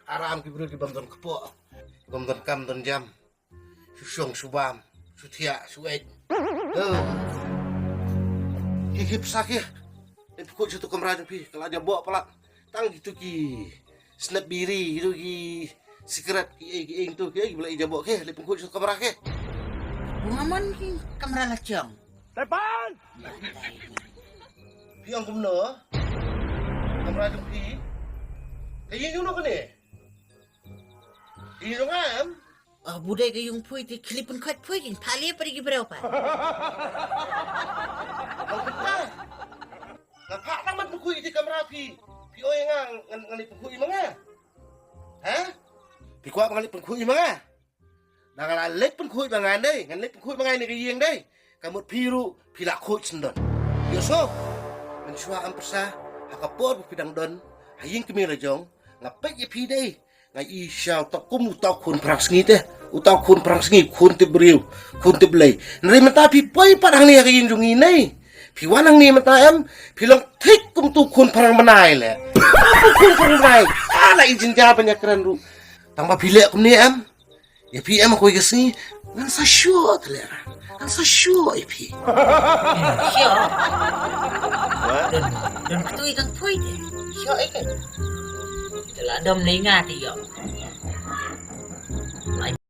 aram ki bro ki bam don kepo bam don kam don jam su syong su bam su thia su et ki pesake ni pukul satu kamera pi kalau aja bawa pelak tang gitu ki snap biri gitu ki secret ki itu ki boleh ija bawa ke ni pukul satu kamera ke Bungaman ki kamera lacang. Tepan! pi ang kumno kamera tu pi kayin yung no kene Iyo ngam Budai kayong puy, ti klipon kat puy, kin pali pergi berapa? Ngapa naman pukul di kamera pi oy nga ngani pukul mga ha pi kwa ngani pukul mga nangala lek pukul mga đây ngan lek pukul mga ni kayeng đây kamut piru pila khoi sendon yo so man shwa am persa hakapor pidang don haying kemira jong ngapek ye pi đây ngai i shao ta kum utau kun perang sengi te utau kun perang sengi kun te briu kun te blai nri mata pi poi padang ni kayeng jong nei pi wanang ni mata em pi long thik kum tu kun perang menai le kun perang menai ala izin jaban ya keren ru tang ba pile kum ni em ya pi em ko gesi ngan sa shot le ngan sa shot ya pi Siya. Dan tu ikan puy ti. Siya ikan. Telah dom ni ngati yo.